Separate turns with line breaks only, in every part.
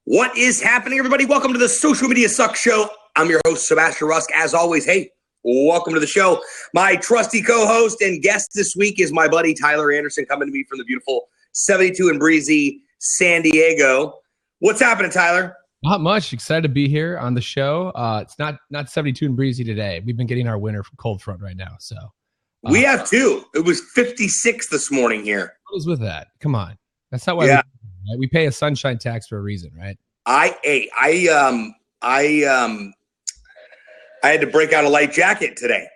What is happening, everybody? Welcome to the Social Media Suck Show. I'm your host, Sebastian Rusk. As always, hey, welcome to the show. My trusty co-host and guest this week is my buddy Tyler Anderson, coming to me from the beautiful 72 and breezy San Diego. What's happening, Tyler?
Not much. Excited to be here on the show. It's not 72 and breezy today. We've been getting our winter from cold front right now. So
we have too. It was 56 this morning here.
What is with that? Come on. That's not why we pay a sunshine tax for a reason, right? I had to break out a light jacket today.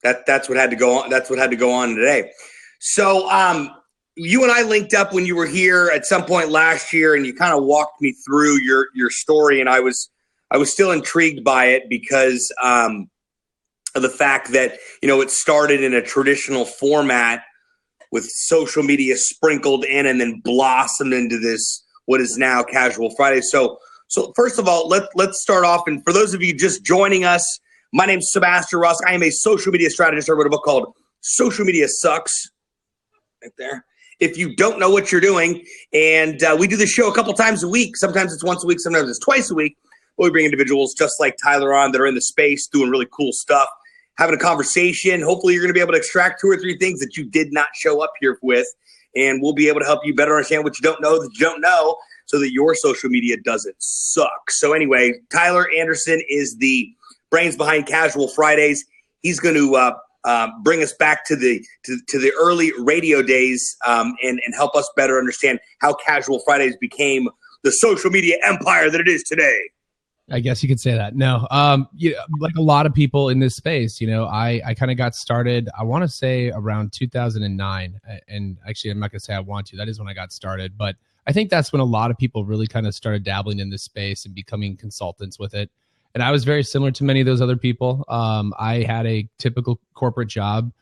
That's what had to go on. That's what had to go on today. So you and I linked up when you were here at some point last year, and you kind of walked me through your story, and I was still intrigued by it because of the fact that it started in a traditional format with social media sprinkled in, and then blossomed into this what is now Casual Friday. So first of all, let's start off. And for those of you just joining us, my name's Sebastian Rusk. I am a social media strategist. I wrote a book called Social Media Sucks. Right there. If you don't know what you're doing, and we do this show a couple times a week. Sometimes it's once a week, sometimes it's twice a week. But we bring individuals just like Tyler on that are in the space doing really cool stuff, having a conversation. Hopefully you're going to be able to extract 2 or 3 things that you did not show up here with, and we'll be able to help you better understand what you don't know that you don't know, so that your social media doesn't suck. So anyway, Tyler Anderson is the brains behind Casual Fridays. He's going to bring us back to the early radio days and help us better understand how Casual Fridays became the social media empire that it is today. I guess you could say that. No, like a lot of people in this space, I kind of got started, I want to say around 2009. And actually, I'm not going to say I want to. That is when I got started. But I think that's when a lot of people really kind of started dabbling in this space and becoming consultants with it. And I was very similar to many of those other people. I had a typical corporate job,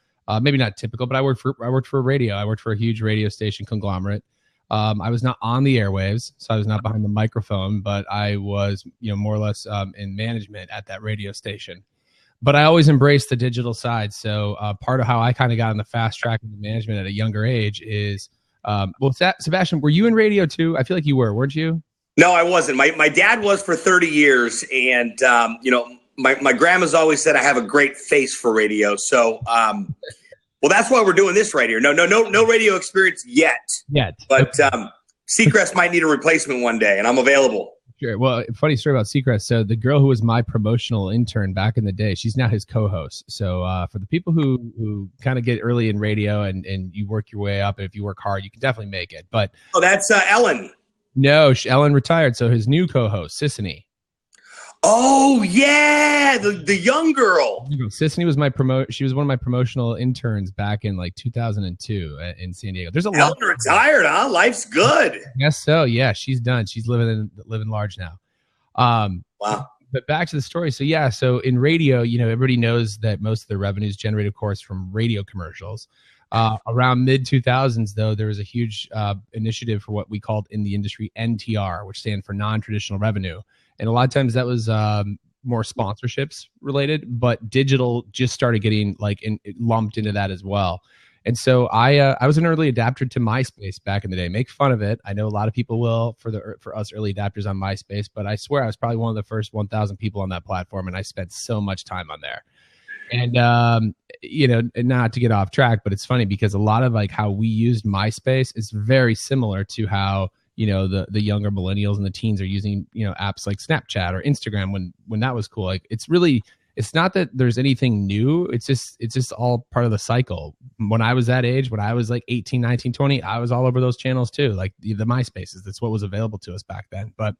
maybe not typical, but I worked for radio. I worked for a huge radio station conglomerate. I was not on the airwaves, so I was not behind the microphone, but I was, more or less in management at that radio station. But I always embraced the digital side. So part of how I kind of got on the fast track into management at a younger age is, Sebastian, were you in radio too? I feel like you were, weren't you?
No, I wasn't. My dad was for 30 years, and my grandma's always said I have a great face for radio. So, well, that's why we're doing this right here. No radio experience yet. But Seacrest might need a replacement one day, and I'm available.
Sure. Well, funny story about Seacrest. So the girl who was my promotional intern back in the day, she's now his co-host. So for the people who kind of get early in radio and you work your way up, and if you work hard, you can definitely make it. But
that's Ellen.
No, Ellen retired. So his new co-host, Sissany.
Oh yeah, the young girl.
Sissany was she was one of my promotional interns back in like 2002 in San Diego. There's a lot.
Ellen retired, huh? Life's good.
I guess so. Yeah, she's done. She's living large now.
Wow.
But back to the story. So yeah, so in radio, everybody knows that most of the revenue is generated, of course, from radio commercials. Around mid 2000s, though, there was a huge initiative for what we called in the industry NTR, which stand for non-traditional revenue. And a lot of times that was more sponsorships related, but digital just started getting lumped into that as well. And so I was an early adapter to MySpace back in the day. Make fun of it. I know a lot of people will for us early adapters on MySpace, but I swear I was probably one of the first 1,000 people on that platform, and I spent so much time on there. And not to get off track, but it's funny because a lot of how we used MySpace is very similar to how the younger millennials and the teens are using apps like Snapchat or Instagram when that was cool. It's not that there's anything new. It's just all part of the cycle. When I was that age, when I was 18, 19, 20, I was all over those channels too, like the MySpaces. That's what was available to us back then. But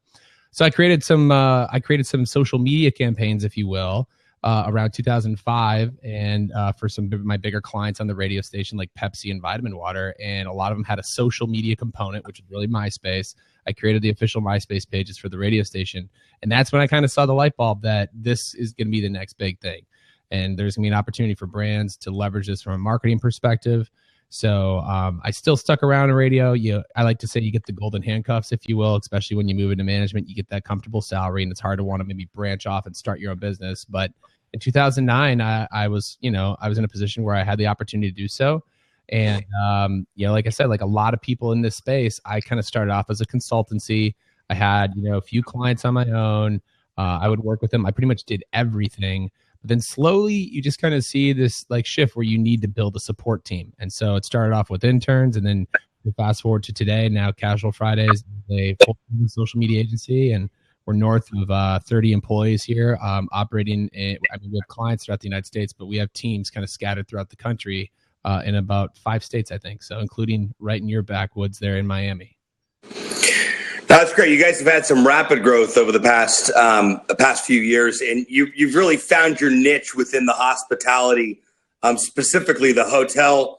so I created some social media campaigns, if you will, around 2005, and for some of my bigger clients on the radio station like Pepsi and Vitamin Water, and a lot of them had a social media component, which was really MySpace. I created the official MySpace pages for the radio station, and that's when I kind of saw the light bulb that this is going to be the next big thing, and there's going to be an opportunity for brands to leverage this from a marketing perspective. So I still stuck around in radio. I like to say you get the golden handcuffs, if you will, especially when you move into management. You get that comfortable salary, and it's hard to want to maybe branch off and start your own business. But in 2009, I was in a position where I had the opportunity to do so. And, like I said, like a lot of people in this space, I kind of started off as a consultancy.
I had, a few clients on my own. I would work with them. I pretty much did everything. But then slowly you just kind of see this like shift where you need to build a support team. And so it started off with interns, and then you fast forward to today. Now Casual Fridays is a full social media agency, and we're north of 30 employees here, operating. We have clients throughout the United States, but we have teams kind of scattered throughout the country in about 5 states, I think. So including right in your backwoods there in Miami.
That's great. You guys have had some rapid growth over the past few years, and you've really found your niche within the hospitality, specifically the hotel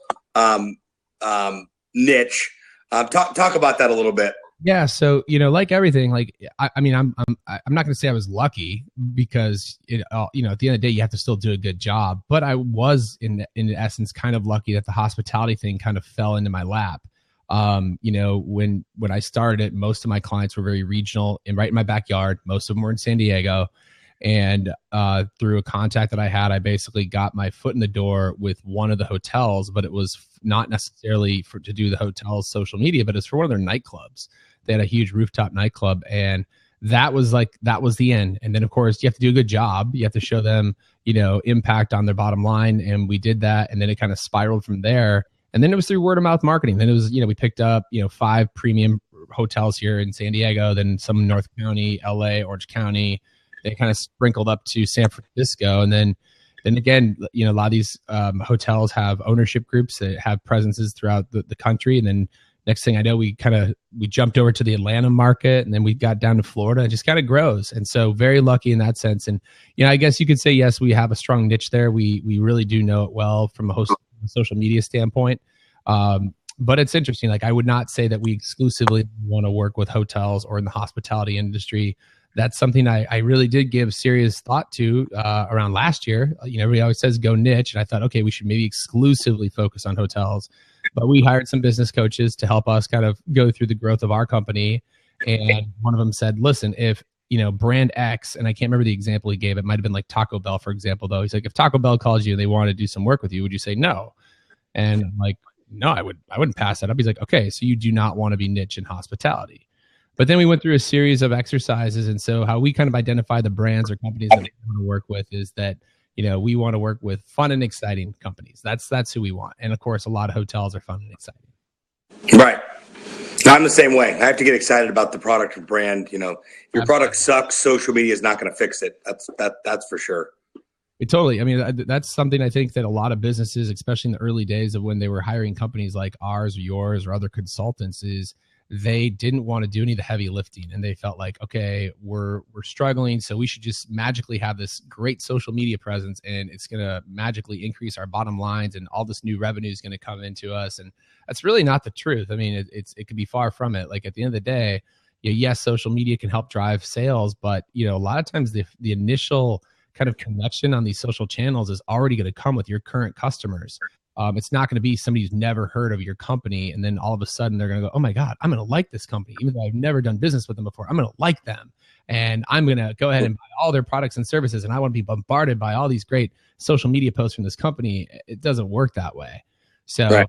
niche. Talk about that a little bit.
Yeah, so like everything, like I'm not going to say I was lucky, because at the end of the day you have to still do a good job. But I was in essence kind of lucky that the hospitality thing kind of fell into my lap. When I started it, most of my clients were very regional and right in my backyard. Most of them were in San Diego. And through a contact that I had, I basically got my foot in the door with one of the hotels, but it was not necessarily to do the hotel's social media, but it's for one of their nightclubs. They had a huge rooftop nightclub, and that was the end. And then of course you have to do a good job. You have to show them, impact on their bottom line. And we did that. And then it kind of spiraled from there. And then it was through word of mouth marketing. Then it was, we picked up, 5 premium hotels here in San Diego, then some in North County, LA, Orange County. They kind of sprinkled up to San Francisco. And then again, a lot of these hotels have ownership groups that have presences throughout the country. And then next thing I know, we jumped over to the Atlanta market, and then we got down to Florida. It just kind of grows. And so very lucky in that sense. And, I guess you could say, yes, we have a strong niche there. We really do know it well from a social media standpoint. But it's interesting. Like, I would not say that we exclusively want to work with hotels or in the hospitality industry. That's something I really did give serious thought to around last year. Everybody always says go niche. And I thought, okay, we should maybe exclusively focus on hotels. But we hired some business coaches to help us kind of go through the growth of our company. And one of them said, listen, if, brand X, and I can't remember the example he gave, it might've been like Taco Bell, for example, though. He's like, if Taco Bell calls you, they want to do some work with you, would you say no? And I'm like, no, I wouldn't pass that up. He's like, okay, so you do not want to be niche in hospitality. But then we went through a series of exercises. And so how we kind of identify the brands or companies that we want to work with is that, we want to work with fun and exciting companies. That's who we want. And of course, a lot of hotels are fun and exciting.
Right. I'm the same way. I have to get excited about the product or brand. If your product sucks, social media is not going to fix it. That's for sure.
Totally. I mean, that's something I think that a lot of businesses, especially in the early days of when they were hiring companies like ours or yours or other consultants, is they didn't want to do any of the heavy lifting, and they felt like, okay, we're struggling, so we should just magically have this great social media presence, and it's going to magically increase our bottom lines, and all this new revenue is going to come into us. And that's really not the truth. I mean, it could be far from it. Like, at the end of the day, yes, social media can help drive sales, but a lot of times the initial kind of connection on these social channels is already going to come with your current customers. It's not going to be somebody who's never heard of your company, and then all of a sudden they're going to go, oh my God, I'm going to like this company. Even though I've never done business with them before, I'm going to like them. And I'm going to go ahead and buy all their products and services. And I want to be bombarded by all these great social media posts from this company. It doesn't work that way. So right.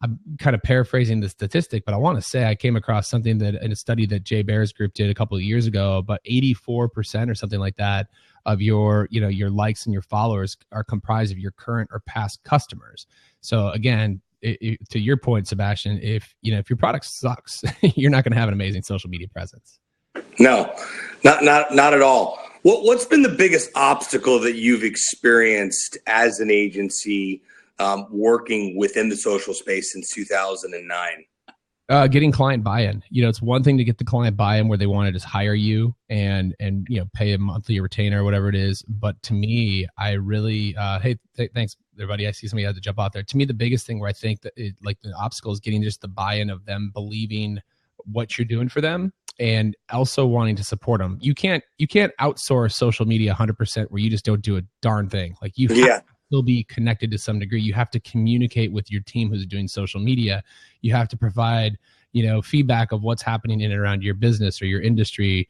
I'm kind of paraphrasing the statistic, but I want to say I came across something that in a study that Jay Baer's group did a couple of years ago, about 84% or something like that of your likes and your followers are comprised of your current or past customers. So again, to your point, Sebastian, if your product sucks, you're not going to have an amazing social media presence.
No, not at all. What's been the biggest obstacle that you've experienced as an agency working within the social space since 2009?
Getting client buy-in. It's one thing to get the client buy-in where they want to just hire you and pay a monthly retainer or whatever it is. But to me, I really thanks everybody. I see somebody had to jump out there. To me, the biggest thing where I think that the obstacle is getting just the buy-in of them believing what you're doing for them and also wanting to support them. You can't outsource social media 100% where you just don't do a darn thing. Like you have to still be connected to some degree. You have to communicate with your team who's doing social media. You have to provide, feedback of what's happening in and around your business or your industry,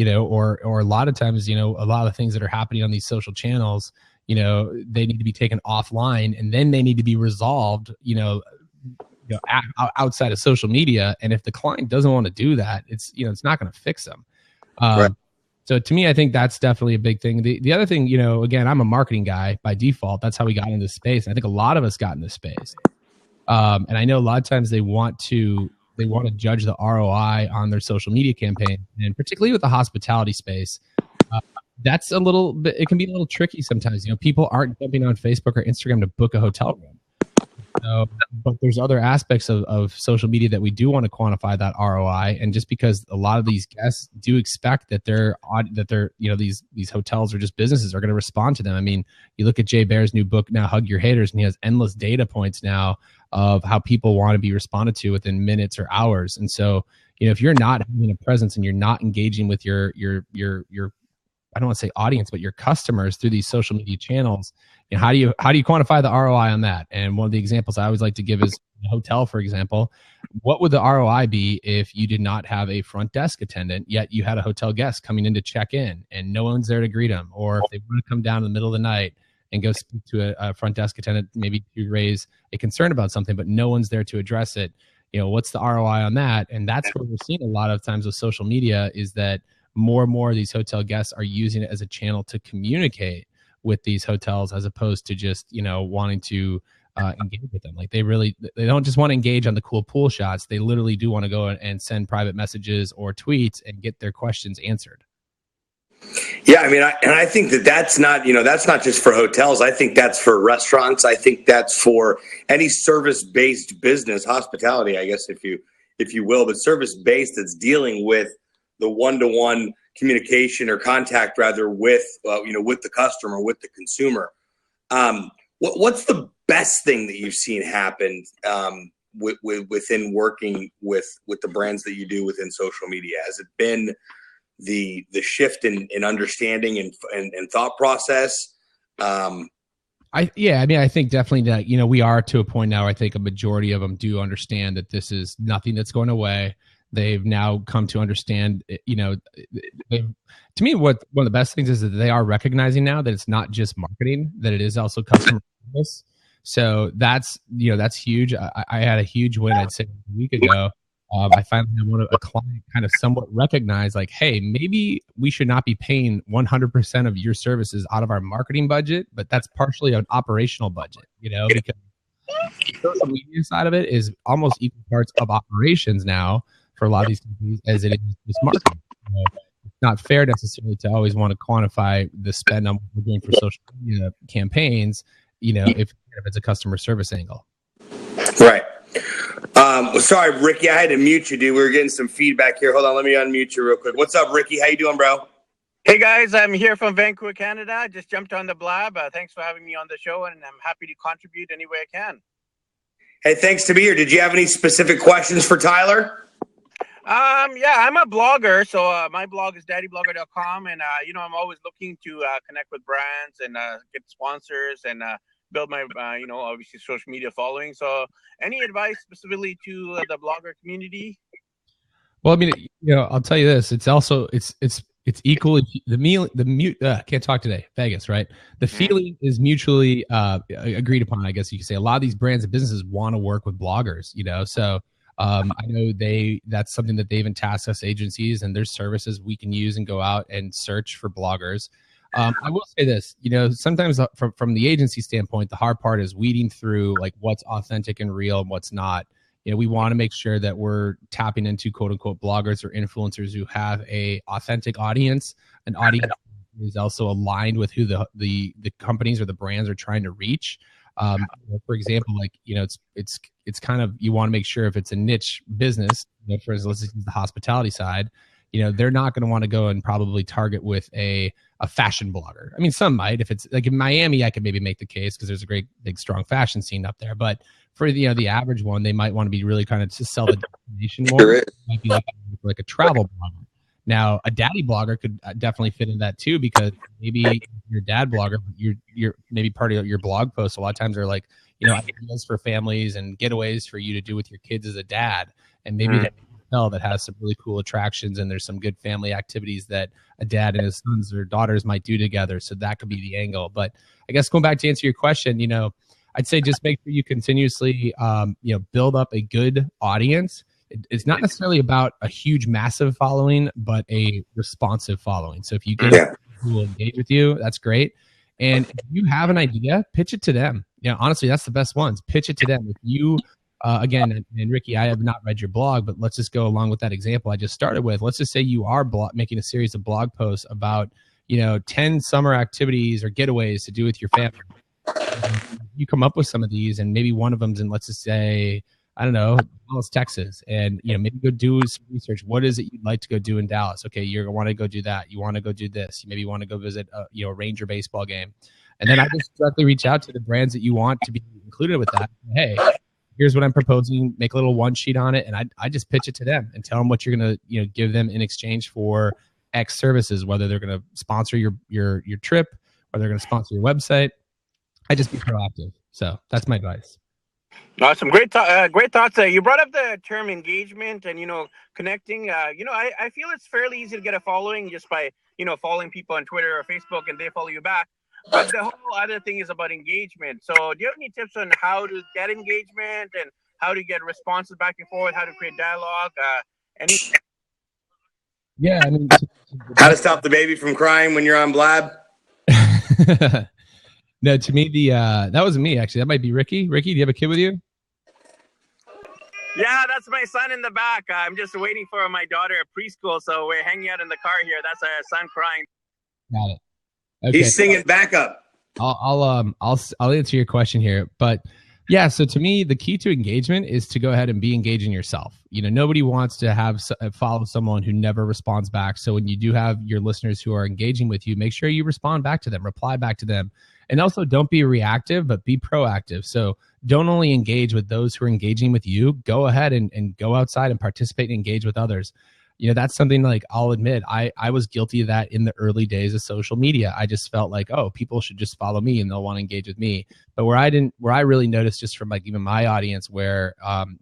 or a lot of times, a lot of things that are happening on these social channels, they need to be taken offline and then they need to be resolved, outside of social media. And if the client doesn't want to do that, it's not going to fix them.
Right.
So to me, I think that's definitely a big thing. The other thing, again, I'm a marketing guy by default. That's how we got into this space. And I think a lot of us got in this space. And I know a lot of times they want to judge the ROI on their social media campaign, and particularly with the hospitality space, that's a little bit. It can be a little tricky sometimes. People aren't jumping on Facebook or Instagram to book a hotel room. So, but there's other aspects of social media that we do want to quantify that ROI, and just because a lot of these guests do expect that these hotels or just businesses are going to respond to them. I mean, you look at Jay Baer's new book now, Hug Your Haters, and he has endless data points now of how people want to be responded to within minutes or hours. And so, if you're not having a presence and you're not engaging with your I don't want to say audience, but your customers through these social media channels, how do you quantify the ROI on that? And one of the examples I always like to give is a hotel, for example. What would the ROI be if you did not have a front desk attendant, yet you had a hotel guest coming in to check in and no one's there to greet them? Or if they want to come down in the middle of the night and go speak to a front desk attendant, maybe to raise a concern about something, but no one's there to address it. What's the ROI on that? And that's what we're seeing a lot of times with social media, is that more and more of these hotel guests are using it as a channel to communicate with these hotels, as opposed to just, wanting to engage with them. Like they don't just want to engage on the cool pool shots. They literally do want to go and send private messages or tweets and get their questions answered.
Yeah, I mean, I think that's not just for hotels. I think that's for restaurants. I think that's for any service-based business, hospitality, I guess, if you will, but service-based that's dealing with the one-to-one communication or contact, rather, with with the customer, with the consumer. What's the best thing that you've seen happen within working with the brands that you do within social media? Has it been the shift in understanding and thought process?
I think definitely that, we are to a point now, I think a majority of them do understand that this is nothing that's going away. They've now come to understand, to me, one of the best things is that they are recognizing now that it's not just marketing, that it is also customer service. So that's huge. I had a huge win, I'd say, a week ago. I finally had a client kind of somewhat recognize, like, hey, maybe we should not be paying 100% of your services out of our marketing budget, but that's partially an operational budget, because the social media side of it is almost equal parts of operations now for a lot of these companies as it is just marketing. It's not fair necessarily to always want to quantify the spend on what we're doing for social media campaigns, if it's a customer service angle.
Right. Sorry, Ricky, I had to mute you, dude. We were getting some feedback here. Hold on, let me unmute you real quick. What's up, Ricky? How you doing, bro?
Hey, guys. I'm here from Vancouver, Canada. I just jumped on the blab. Thanks for having me on the show, and I'm happy to contribute any way I can.
Hey, thanks to be here. Did you have any specific questions for Tyler?
Yeah, I'm a blogger, so my blog is daddyblogger.com, and I'm always looking to connect with brands and get sponsors and build my obviously social media following. So any advice specifically to the blogger community?
Well, I mean, I'll tell you this. It's also it's equally can't talk today. Vegas, right? The feeling is mutually agreed upon. I guess you could say a lot of these brands and businesses want to work with bloggers. So I know that's something that they even task us agencies, and there's services we can use and go out and search for bloggers. I will say this, sometimes from the agency standpoint, the hard part is weeding through like what's authentic and real and what's not. We want to make sure that we're tapping into quote unquote bloggers or influencers who have a authentic audience, an audience is also aligned with who the companies or the brands are trying to reach. For example, like, it's kind of, you want to make sure if it's a niche business, for instance, let's use the hospitality side, they're not going to want to go and probably target with a fashion blogger. I mean, some might. If it's like in Miami, I could maybe make the case because there's a great, big, strong fashion scene up there. But for the average one, they might want to be really kind of to sell the destination more.
Sure is.
It might be like a travel blogger. Now, a daddy blogger could definitely fit in that too, because maybe your dad blogger, you're maybe part of your blog posts a lot of times are like, ideas for families and getaways for you to do with your kids as a dad, and maybe that hotel that has some really cool attractions and there's some good family activities that a dad and his sons or daughters might do together. So that could be the angle. But I guess going back to answer your question, I'd say just make sure you continuously, build up a good audience. It's not necessarily about a huge, massive following, but a responsive following. So if you get people who will engage with you, that's great. And if you have an idea, pitch it to them. Honestly, that's the best ones. Pitch it to them. If you, again, and Ricky, I have not read your blog, but let's just go along with that example I just started with. Let's just say you are making a series of blog posts about, 10 summer activities or getaways to do with your family. You come up with some of these, and maybe one of them's in, let's just say, I don't know, Dallas, Texas, and maybe go do some research. What is it you'd like to go do in Dallas? Okay, you're gonna want to go do that. You want to go do this. You maybe want to go visit a Ranger baseball game, and then I just directly reach out to the brands that you want to be included with that. Hey, here's what I'm proposing. Make a little one sheet on it, and I just pitch it to them and tell them what you're gonna give them in exchange for X services. Whether they're gonna sponsor your trip, or they're gonna sponsor your website. I just be proactive. So that's my advice.
Awesome. Great thoughts. You brought up the term engagement and, connecting. I feel it's fairly easy to get a following just by, following people on Twitter or Facebook and they follow you back. But the whole other thing is about engagement. So do you have any tips on how to get engagement and how to get responses back and forth, how to create dialogue?
Yeah. I mean,
how to stop the baby from crying when you're on Blab?
No, to me, that wasn't me, actually. That might be Ricky. Ricky, do you have a kid with you?
Yeah, that's my son in the back. I'm just waiting for my daughter at preschool, so we're hanging out in the car here. That's our son crying.
Got it. Okay.
He's singing backup.
I'll answer your question here, but yeah. So to me, the key to engagement is to go ahead and be engaging yourself. Nobody wants to follow someone who never responds back. So when you do have your listeners who are engaging with you, make sure you respond back to them, reply back to them. And also don't be reactive, but be proactive. So don't only engage with those who are engaging with you. Go ahead and go outside and participate and engage with others. That's something like I'll admit, I was guilty of that in the early days of social media. I just felt like, oh, people should just follow me and they'll want to engage with me. But where I really noticed just from like even my audience where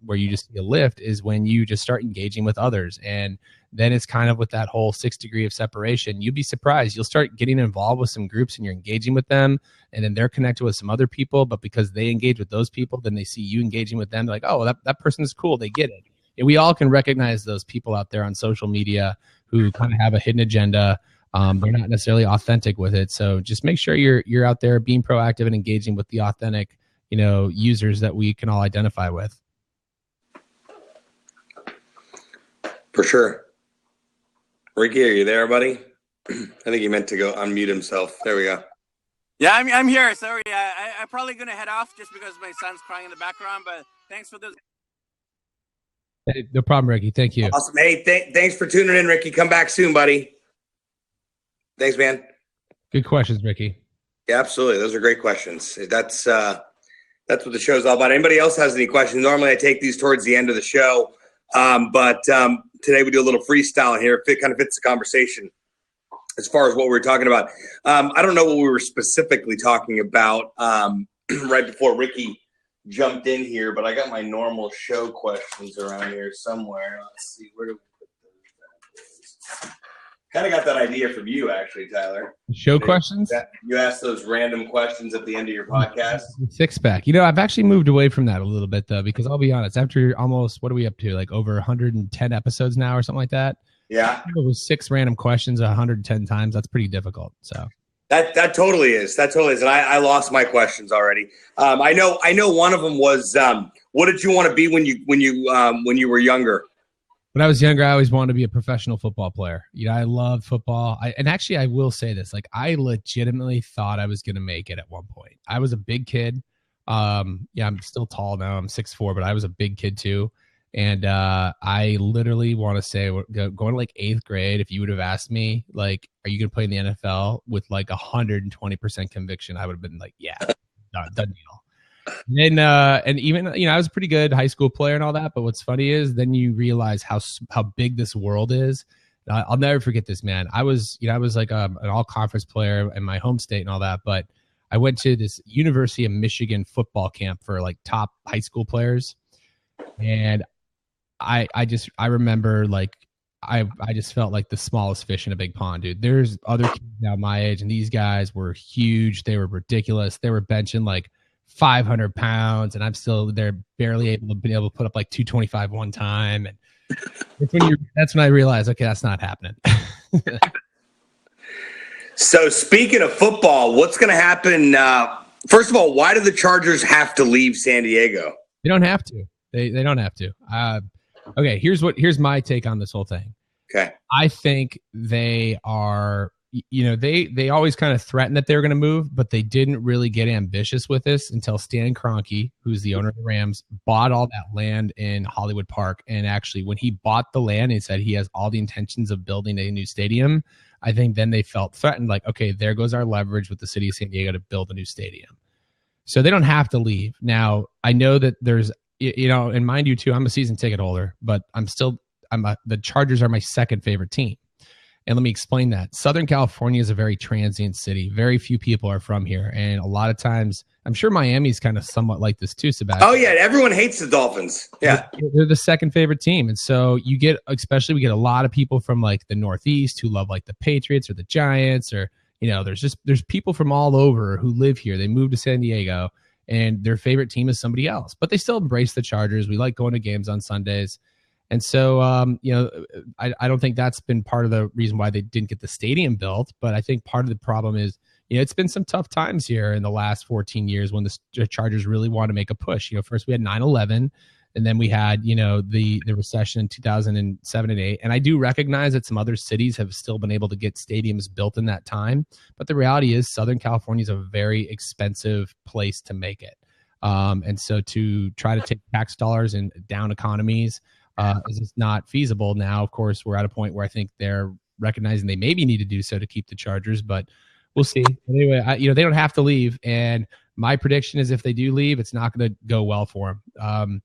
you just see a lift is when you just start engaging with others. And then it's kind of with that whole 6 degree of separation. You'd be surprised. You'll start getting involved with some groups and you're engaging with them, and then they're connected with some other people. But because they engage with those people, then they see you engaging with them. They're like, oh, that person is cool. They get it. And we all can recognize those people out there on social media who kind of have a hidden agenda. They're not necessarily authentic with it. So just make sure you're out there being proactive and engaging with the authentic, users that we can all identify with.
For sure. Ricky, are you there, buddy? I think he meant to go unmute himself. There we go.
Yeah, I'm here. Sorry, I'm probably gonna head off just because my son's crying in the background. But thanks for this.
Hey, no problem, Ricky. Thank you.
Awesome. Hey, thanks for tuning in, Ricky. Come back soon, buddy. Thanks, man.
Good questions, Ricky.
Yeah, absolutely. Those are great questions. That's what the show's all about. Anybody else has any questions? Normally, I take these towards the end of the show, but today we do a little freestyle here. It kind of fits the conversation as far as what we were talking about. I don't know what we were specifically talking about right before Ricky jumped in here, but I got my normal show questions around here somewhere. Let's see, where do we put those? Kind of got that idea from you, actually, Tyler.
Show questions?
You ask those random questions at the end of your podcast.
Six pack. I've actually moved away from that a little bit, though, because I'll be honest, after almost, what are we up to? Like over 110 episodes now or something like that?
Yeah.
It was 6 random questions 110 times. That's pretty difficult. So
that totally is. That totally is. And I lost my questions already. I know one of them was, what did you want to be when you were younger?
When I was younger, I always wanted to be a professional football player. I loved football. And actually, I will say this: like, I legitimately thought I was going to make it at one point. I was a big kid. I'm still tall now. I'm 6'4", but I was a big kid too. And I literally want to say, going to like 8th grade, if you would have asked me, like, are you going to play in the NFL with like 120% conviction, I would have been like, yeah, done deal. And even, I was a pretty good high school player and all that. But what's funny is then you realize how big this world is. I'll never forget this, man. I was like an all conference player in my home state and all that. But I went to this University of Michigan football camp for like top high school players. And I remember like, I just felt like the smallest fish in a big pond, dude. There's other kids now my age, and these guys were huge. They were ridiculous. They were benching like 500 pounds, and I'm still there, barely able to put up like 225 one time. And that's when I realized, okay, that's not happening.
So speaking of football, what's going to happen? First of all, why do the Chargers have to leave San Diego?
They don't have to. They don't have to. Okay, here's my take on this whole thing.
Okay.
I think they are, they always kind of threatened that they were going to move, but they didn't really get ambitious with this until Stan Kroenke, who's the owner of the Rams, bought all that land in Hollywood Park. And actually, when he bought the land, he said he has all the intentions of building a new stadium. I think then they felt threatened, like, okay, there goes our leverage with the city of San Diego to build a new stadium. So they don't have to leave. Now, I know that there's, and mind you too, I'm a season ticket holder, but the Chargers are my second favorite team. And let me explain that. Southern California is a very transient city. Very few people are from here. And a lot of times, I'm sure Miami's kind of somewhat like this too, Sebastian.
Oh, yeah. Everyone hates the Dolphins. Yeah.
They're the second favorite team. And so we get a lot of people from like the Northeast who love like the Patriots or the Giants, or, there's people from all over who live here. They moved to San Diego and their favorite team is somebody else, but they still embrace the Chargers. We like going to games on Sundays. And so, I don't think that's been part of the reason why they didn't get the stadium built. But I think part of the problem is, it's been some tough times here in the last 14 years when the Chargers really want to make a push. First we had 9/11, and then we had, the recession in 2007 and 8. And I do recognize that some other cities have still been able to get stadiums built in that time. But the reality is Southern California is a very expensive place to make it. And so to try to take tax dollars and down economies, is just not feasible. Now, of course, we're at a point where I think they're recognizing they maybe need to do so to keep the Chargers, but we'll see. But anyway, they don't have to leave. And my prediction is if they do leave, it's not going to go well for them.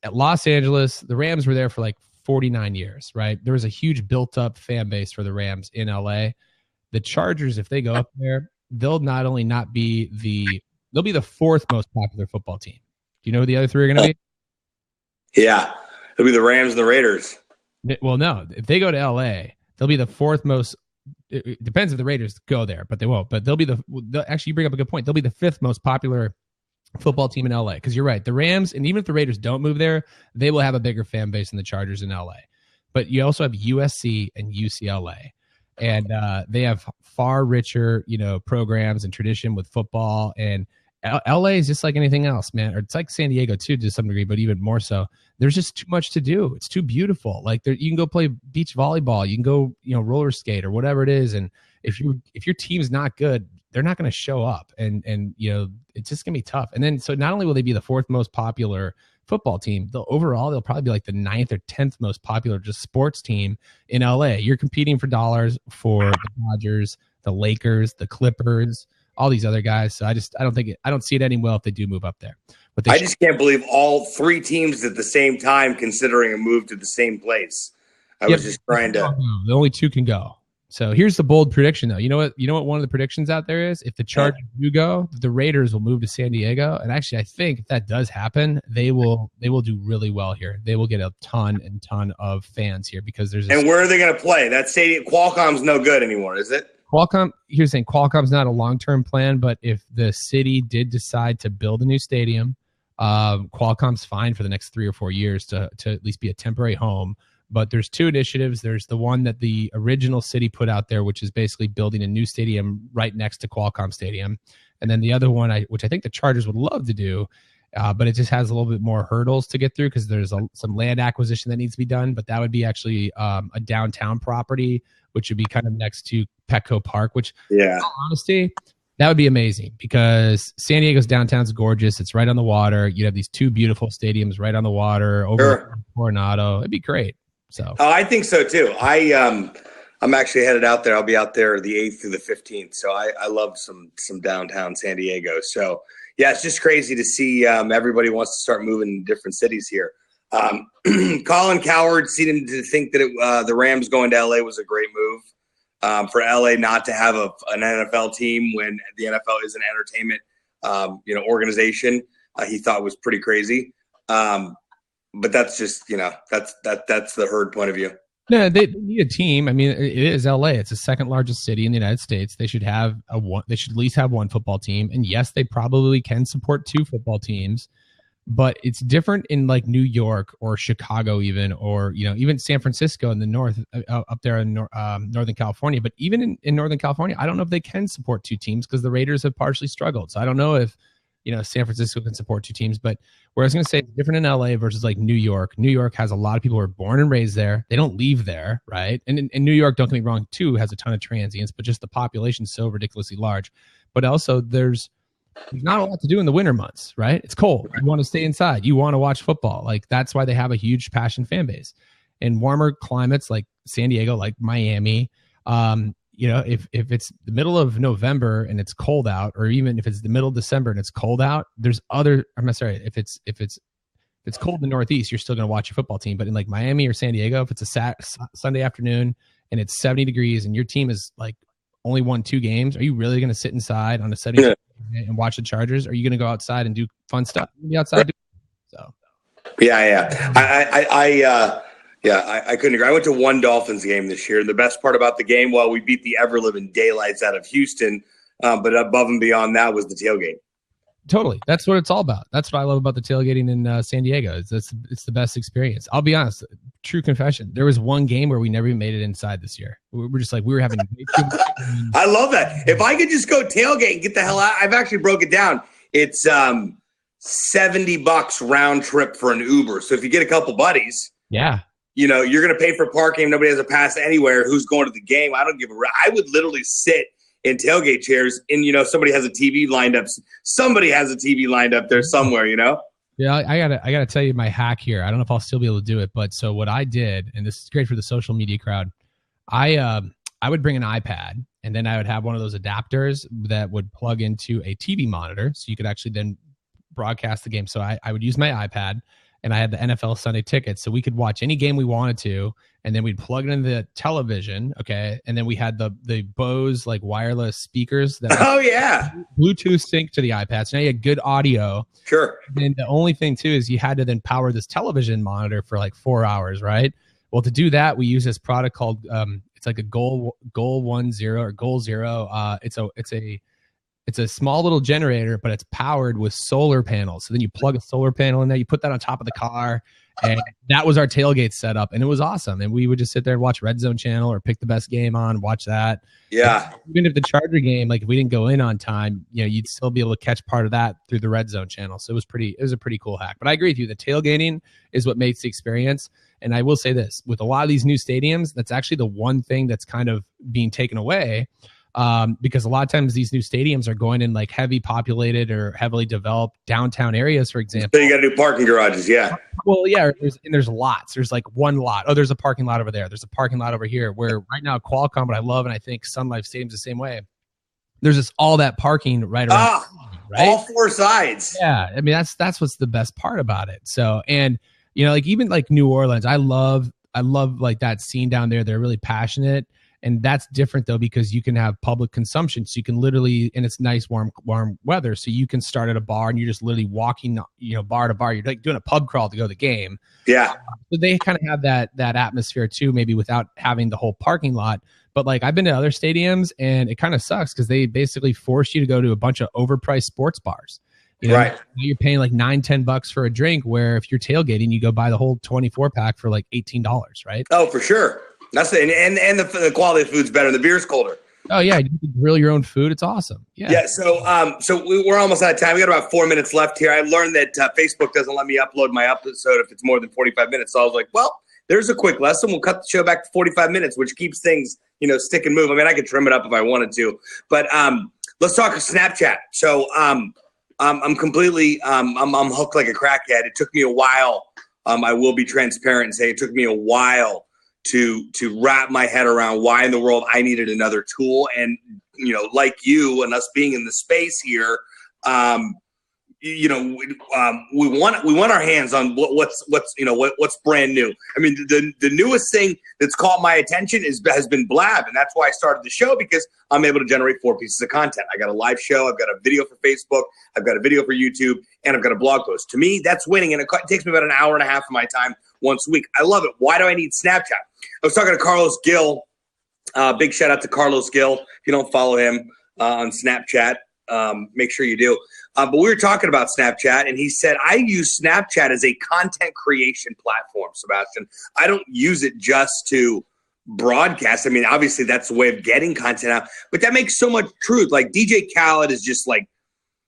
At Los Angeles, the Rams were there for like 49 years, right? There was a huge built up fan base for the Rams in LA. The Chargers, if they go up there, they'll be the fourth most popular football team. Do you know who the other three are going to be?
Yeah, it'll be the Rams and the Raiders.
Well, no. If they go to L.A., they'll be the fourth most. It depends if the Raiders go there, but they won't. But they'll actually, you bring up a good point. They'll be the fifth most popular football team in L.A. Because you're right, the Rams, and even if the Raiders don't move there, they will have a bigger fan base than the Chargers in L.A. But you also have USC and UCLA, and they have far richer, programs and tradition with football. And LA is just like anything else, man. Or it's like San Diego too, to some degree, but even more so. There's just too much to do. It's too beautiful. Like you can go play beach volleyball, you can go, roller skate or whatever it is. And if your team's not good, they're not going to show up, and it's just gonna be tough. And then so not only will they be the fourth most popular football team, they'll probably be like the 9th or 10th most popular just sports team in LA. You're competing for dollars for the Dodgers, the Lakers, the Clippers, all these other guys. So I don't see it ending well if they do move up there. But
I just can't believe all three teams at the same time considering a move to the same place. I was just trying to.
The only two can go. So here's the bold prediction, though. You know what? One of the predictions out there is if the Chargers do go, the Raiders will move to San Diego. And actually, I think if that does happen, they will do really well here. They will get a ton of fans here because there's.
And where are they going to play? That stadium, Qualcomm's no good anymore, is it?
Qualcomm, here's the thing, Qualcomm's not a long-term plan, but if the city did decide to build a new stadium, Qualcomm's fine for the next 3 or 4 years to at least be a temporary home. But there's two initiatives. There's the one that the original city put out there, which is basically building a new stadium right next to Qualcomm Stadium. And then the other one, which I think the Chargers would love to do, but it just has a little bit more hurdles to get through because there's some land acquisition that needs to be done. But that would be actually a downtown property, which would be kind of next to Petco Park, which, in all honesty, that would be amazing because San Diego's downtown's gorgeous. It's right on the water. You have these two beautiful stadiums right on the water over Coronado. It'd be great. So
I think so too. I'm actually headed out there. I'll be out there the 8th through the 15th. So I love some downtown San Diego. So yeah, it's just crazy to see everybody wants to start moving to different cities here. Colin Cowherd seemed to think that the Rams going to LA was a great move for LA not to have an NFL team when the NFL is an entertainment organization. He thought was pretty crazy. But that's just, that's the herd point of view.
No, they need a team. I mean, it is LA. It's the second largest city in the United States. They should have they should at least have one football team. And yes, they probably can support two football teams, but it's different in like New York or Chicago even, or, you know, even San Francisco in the north, up there in Northern California. But even in Northern California, I don't know if they can support two teams because the Raiders have partially struggled. So I don't know if, you know, San Francisco can support two teams. But where I was going to say, it's different in LA versus like New York. New York has a lot of people who are born and raised there. They don't leave there, right? And in New York, don't get me wrong, too, has a ton of transients, but just the population is so ridiculously large. But also there's not a lot to do in the winter months, right? It's cold. You want to stay inside. You want to watch football. Like, that's why they have a huge passion fan base. In warmer climates like San Diego, like Miami, you know, if it's the middle of November and it's cold out, or even if it's the middle of December and it's cold out, there's other, I'm sorry, if it's cold in the Northeast, you're still going to watch your football team. But in like Miami or San Diego, if it's a Sunday afternoon and it's 70 degrees and your team is like only won 2 games, are you really going to sit inside on a 70 and watch the Chargers? Or are you going to go outside and do fun stuff? Be outside. So.
I couldn't agree. I went to one Dolphins game this year, and the best part about the game, well, we beat the ever-living daylights out of Houston, but above and beyond that was the tailgate.
Totally. That's what it's all about. That's what I love about the tailgating in San Diego. It's the best experience. I'll be honest, true confession. There was one game where we never even made it inside this year. We're just like, we were having
I love that. If I could just go tailgate and get the hell out, I've actually broke it down. It's $70 round trip for an Uber. So if you get a couple buddies,
yeah,
you know, you're going to pay for parking. Nobody has a pass anywhere. Who's going to the game? I don't give a I would literally sit in tailgate chairs and, you know, somebody has a TV lined up. Somebody has a TV lined up there somewhere, you know?
Yeah, I gotta tell you my hack here. I don't know if I'll still be able to do it, but so what I did, and this is great for the social media crowd, I would bring an iPad, and then I would have one of those adapters that would plug into a TV monitor, so you could actually then broadcast the game. So I would use my iPad, and I had the NFL Sunday Ticket, so we could watch any game we wanted to, and then we'd plug it into the television, okay? And then we had the Bose like wireless speakers that Bluetooth sync to the iPad. So now you had good audio.
Sure.
And the only thing too is you had to then power this television monitor for like 4 hours, right? Well, to do that, we use this product called it's like a Goal 10 or Goal Zero. It's a small little generator, but it's powered with solar panels. So then you plug a solar panel in there, you put that on top of the car, and that was our tailgate setup, and it was awesome. And we would just sit there and watch Red Zone channel or pick the best game on, watch that.
Yeah.
And even if the Charger game, like if we didn't go in on time, you know, you'd still be able to catch part of that through the Red Zone channel. So it was a pretty cool hack. But I agree with you. The tailgating is what makes the experience. And I will say this, with a lot of these new stadiums, that's actually the one thing that's kind of being taken away. Because a lot of times these new stadiums are going in like heavy populated or heavily developed downtown areas, for example.
So you got to do parking garages, yeah.
Well, yeah, there's lots. There's like one lot. Oh, there's a parking lot over there. There's a parking lot over here. Where right now Qualcomm, what I love, and I think Sun Life Stadium's the same way. There's just all that parking right around. Right?
All 4 sides.
Yeah, I mean that's what's the best part about it. So, and you know, like even like New Orleans, I love like that scene down there. They're really passionate. And that's different though, because you can have public consumption. So you can literally, and it's nice, warm weather. So you can start at a bar and you're just literally walking, you know, bar to bar. You're like doing a pub crawl to go to the game.
Yeah.
So they kind of have that atmosphere too, maybe without having the whole parking lot. But like I've been to other stadiums and it kind of sucks because they basically force you to go to a bunch of overpriced sports bars. You know,
right.
You're paying like $9-10 for a drink, where if you're tailgating, you go buy the whole 24 pack for like $18, right?
Oh, for sure. That's it. And the quality of food's better and the beer's colder.
Oh yeah, you can grill your own food. It's awesome. Yeah.
Yeah. So we're almost out of time. We got about 4 minutes left here. I learned that Facebook doesn't let me upload my episode if it's more than 45 minutes. So I was like, well, there's a quick lesson. We'll cut the show back to 45 minutes, which keeps things, you know, stick and move. I mean, I could trim it up if I wanted to, but let's talk Snapchat. So I'm completely I'm hooked like a crackhead. It took me a while. I will be transparent and say it took me a while to wrap my head around why in the world I needed another tool. And, you know, like you and us being in the space here, we want our hands on what's brand new. I mean, the newest thing that's caught my attention has been Blab, and that's why I started the show, because I'm able to generate 4 pieces of content. I got a live show, I've got a video for Facebook, I've got a video for YouTube, and I've got a blog post. To me, that's winning, and it takes me about an hour and a half of my time once a week. I love it. Why do I need Snapchat? I was talking to Carlos Gill. Big shout out to Carlos Gill. If you don't follow him on Snapchat, make sure you do. But we were talking about Snapchat, and he said, I use Snapchat as a content creation platform, Sebastian. I don't use it just to broadcast. I mean, obviously, that's the way of getting content out, but that makes so much truth. Like, DJ Khaled is just like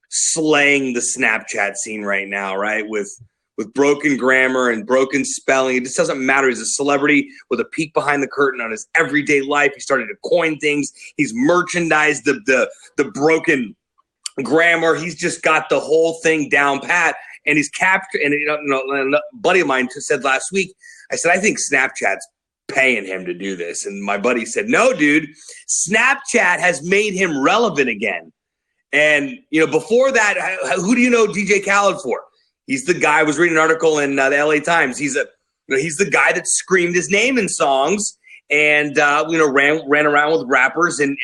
slaying the Snapchat scene right now, right? With broken grammar and broken spelling. It just doesn't matter. He's a celebrity with a peek behind the curtain on his everyday life. He started to coin things. He's merchandised the broken grammar. He's just got the whole thing down pat, and he's captured. And a buddy of mine said last week, I said, I think Snapchat's paying him to do this. And my buddy said, no, dude, Snapchat has made him relevant again. And, before that, who do you know DJ Khaled for? He's the guy. I was reading an article in the LA Times. He's the guy that screamed his name in songs and ran around with rappers and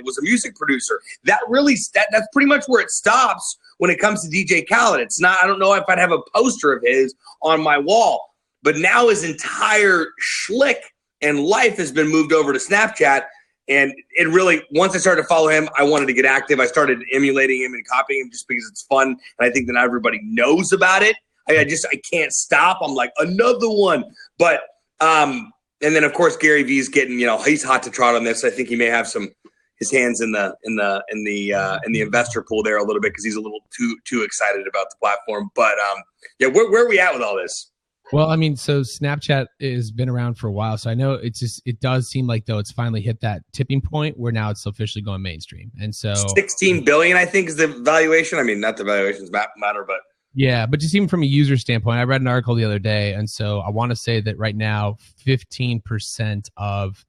was a music producer. That's pretty much where it stops when it comes to DJ Khaled. It's not. I don't know if I'd have a poster of his on my wall, but now his entire schlick and life has been moved over to Snapchat. And it really, once I started to follow him, I wanted to get active. I started emulating him and copying him just because it's fun. And I think that not everybody knows about it. I can't stop. I'm like, another one. But, and then of course, Gary Vee's getting, he's hot to trot on this. I think he may have his hands in the investor pool there a little bit, because he's a little too excited about the platform. But, where are we at with all this?
Well, I mean, so Snapchat has been around for a while. So I know it does seem like, though, it's finally hit that tipping point where now it's officially going mainstream. And so
16 billion, I think, is the valuation. I mean, not the valuations matter, but.
Yeah, but just even from a user standpoint, I read an article the other day. And so I want to say that right now, 15% of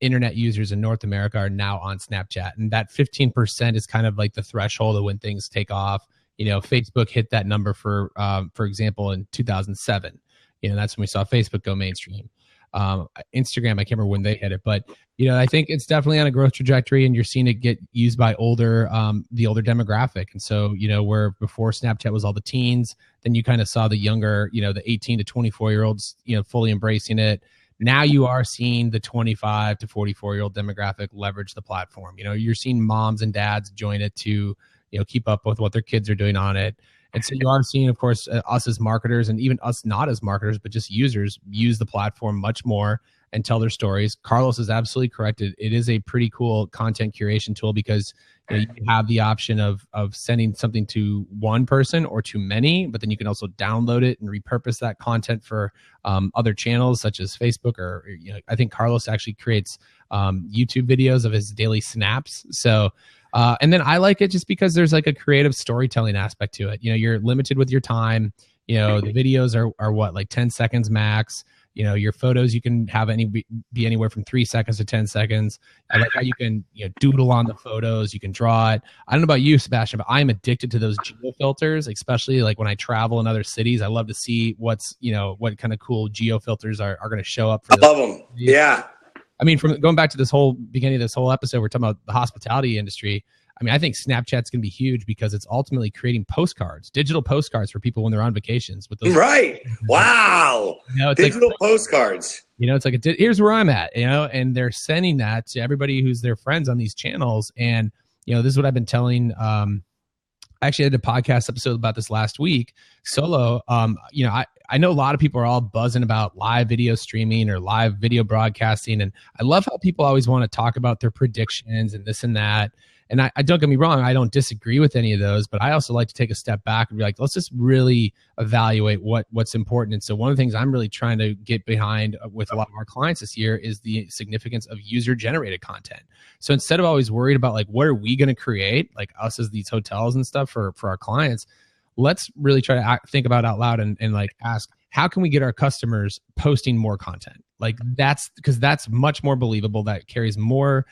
internet users in North America are now on Snapchat. And that 15% is kind of like the threshold of when things take off. Facebook hit that number for example, in 2007. That's when we saw Facebook go mainstream. Instagram, I can't remember when they hit it, but I think it's definitely on a growth trajectory, and you're seeing it get used by the older demographic. And so, where before Snapchat was all the teens, then you kind of saw the younger, the 18 to 24-year-olds, fully embracing it. Now you are seeing the 25 to 44-year-old demographic leverage the platform. You're seeing moms and dads join it to keep up with what their kids are doing on it. And so you are seeing, of course, us as marketers, and even us not as marketers, but just users, use the platform much more and tell their stories. Carlos is absolutely correct. It is a pretty cool content curation tool, because you have the option of sending something to one person or to many, but then you can also download it and repurpose that content for other channels such as Facebook, or I think Carlos actually creates YouTube videos of his daily snaps. So and then I like it just because there's like a creative storytelling aspect to it. You're limited with your time. The videos are what, like 10 seconds max. Your photos, you can have be anywhere from 3 seconds to 10 seconds. I like how you can doodle on the photos. You can draw it. I don't know about you, Sebastian, but I'm addicted to those geo filters, especially like when I travel in other cities. I love to see what kind of cool geo filters are going to show up.
I love them. Yeah.
I mean, from going back to this whole beginning of this whole episode, we're talking about the hospitality industry. I mean, I think Snapchat's going to be huge because it's ultimately creating postcards, digital postcards for people when they're on vacations. With those,
right? Wow, digital postcards.
It's like here's where I'm at. And they're sending that to everybody who's their friends on these channels. And this is what I've been telling. I actually did a podcast episode about this last week. Solo. I know a lot of people are all buzzing about live video streaming or live video broadcasting. And I love how people always want to talk about their predictions and this and that. And I don't get me wrong, I don't disagree with any of those, but I also like to take a step back and be like, let's just really evaluate what's important. And so one of the things I'm really trying to get behind with a lot of our clients this year is the significance of user-generated content. So instead of always worried about like, what are we going to create, like us as these hotels and stuff for our clients, let's really try to think about out loud and like ask, how can we get our customers posting more content? Like that's because that's much more believable. That carries more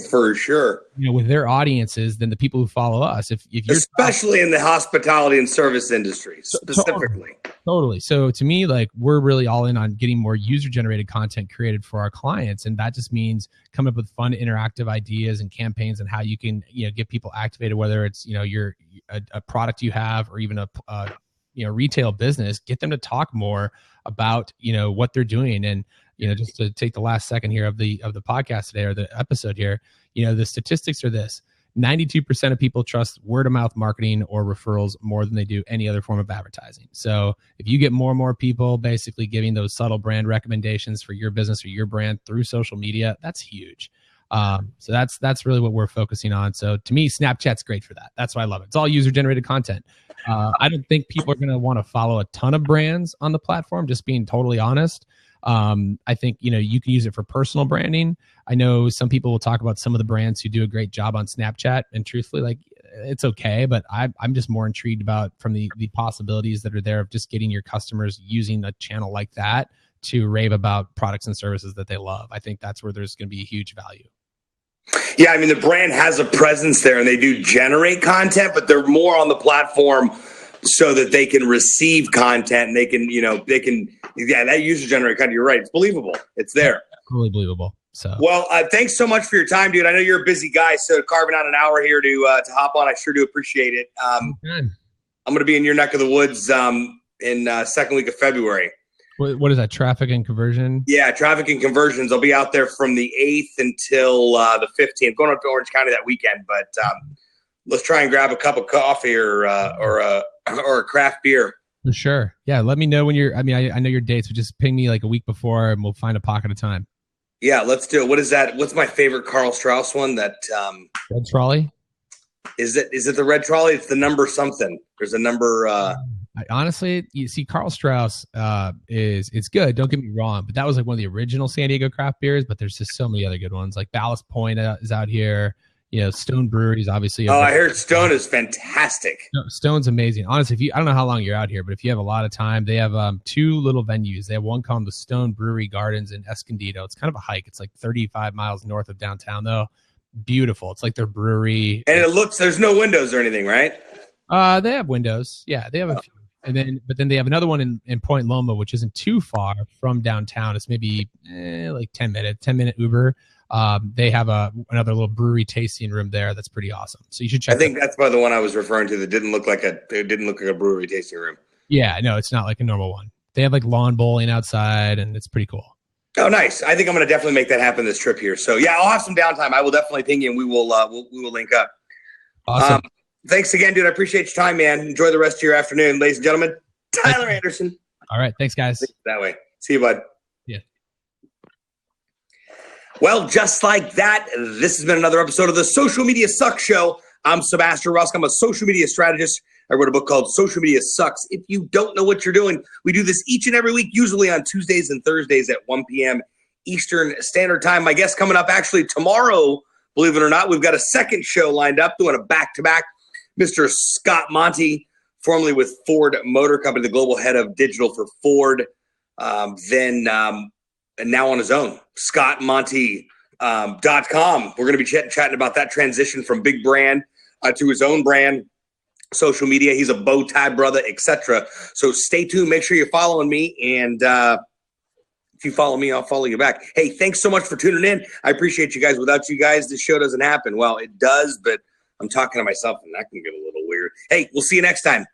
for sure,
with their audiences than the people who follow us. If you're
especially in the hospitality and service industry specifically.
Totally. So to me, like we're really all in on getting more user generated content created for our clients. And that just means coming up with fun, interactive ideas and campaigns and how you can, get people activated, whether it's, a product you have or even a retail business, get them to talk more about, what they're doing. And, just to take the last second here of the podcast today or the episode here, the statistics are this: 92% of people trust word of mouth marketing or referrals more than they do any other form of advertising. So if you get more and more people basically giving those subtle brand recommendations for your business or your brand through social media, that's huge. So that's really what we're focusing on. So to me, Snapchat's great for that. That's why I love it. It's all user generated content. I don't think people are going to want to follow a ton of brands on the platform, just being totally honest. I think, you can use it for personal branding. I know some people will talk about some of the brands who do a great job on Snapchat, and truthfully, like it's okay, but I'm just more intrigued about from the possibilities that are there of just getting your customers using a channel like that to rave about products and services that they love. I think that's where there's going to be a huge value.
Yeah, I mean, the brand has a presence there and they do generate content, but they're more on the platform so that they can receive content and they can, that user generated content. You're right. It's believable. It's there.
Totally believable. So,
well, thanks so much for your time, dude. I know you're a busy guy, so carving out an hour here to hop on, I sure do appreciate it. I'm going to be in your neck of the woods in second week of February.
What is that? Traffic and conversion?
Yeah, traffic and conversions. I'll be out there from the 8th until the 15th. Going up to Orange County that weekend, but let's try and grab a cup of coffee or a craft beer.
For sure. Yeah, let me know when you're. I mean, I know your dates, but just ping me like a week before, and we'll find a pocket of time.
Yeah, let's do it. What is that? What's my favorite Carl Strauss one? That
Red Trolley.
Is it the Red Trolley? It's the number something. There's a number.
Honestly, you see, Carl Strauss it's good. Don't get me wrong, but that was like one of the original San Diego craft beers. But there's just so many other good ones. Like Ballast Point is out here. Stone Brewery is obviously.
I heard Stone is fantastic.
No, Stone's amazing. Honestly, I don't know how long you're out here, but if you have a lot of time, they have two little venues. They have one called the Stone Brewery Gardens in Escondido. It's kind of a hike. It's like 35 miles north of downtown, though. Beautiful. It's like their brewery.
And there's no windows or anything, right?
They have windows. Yeah, they have a few. But then they have another one in Point Loma, which isn't too far from downtown. It's maybe like 10 minute Uber. They have another little brewery tasting room there. That's pretty awesome. So you should check.
I think that's probably the one I was referring to. That didn't look like a brewery tasting room.
Yeah, no, it's not like a normal one. They have like lawn bowling outside, and it's pretty cool.
Oh, nice. I think I'm going to definitely make that happen this trip here. So yeah, I'll have some downtime. I will definitely ping you, and we will link up.
Awesome.
Thanks again, dude. I appreciate your time, man. Enjoy the rest of your afternoon. Ladies and gentlemen, Tyler Anderson.
All right. Thanks, guys.
That way. See you, bud.
Yeah.
Well, just like that, this has been another episode of the Social Media Sucks Show. I'm Sebastian Rusk. I'm a social media strategist. I wrote a book called Social Media Sucks. If you don't know what you're doing, we do this each and every week, usually on Tuesdays and Thursdays at 1 p.m. Eastern Standard Time. My guest coming up actually tomorrow, believe it or not, we've got a second show lined up, doing a back-to-back. Mr. Scott Monty, formerly with Ford Motor Company, the global head of digital for Ford, and now on his own, scottmonty.com. We're going to be chatting about that transition from big brand to his own brand, social media. He's a bow tie brother, etc. So stay tuned. Make sure you're following me, and if you follow me, I'll follow you back. Hey, thanks so much for tuning in. I appreciate you guys. Without you guys, this show doesn't happen. Well, it does, but I'm talking to myself, and that can get a little weird. Hey, we'll see you next time.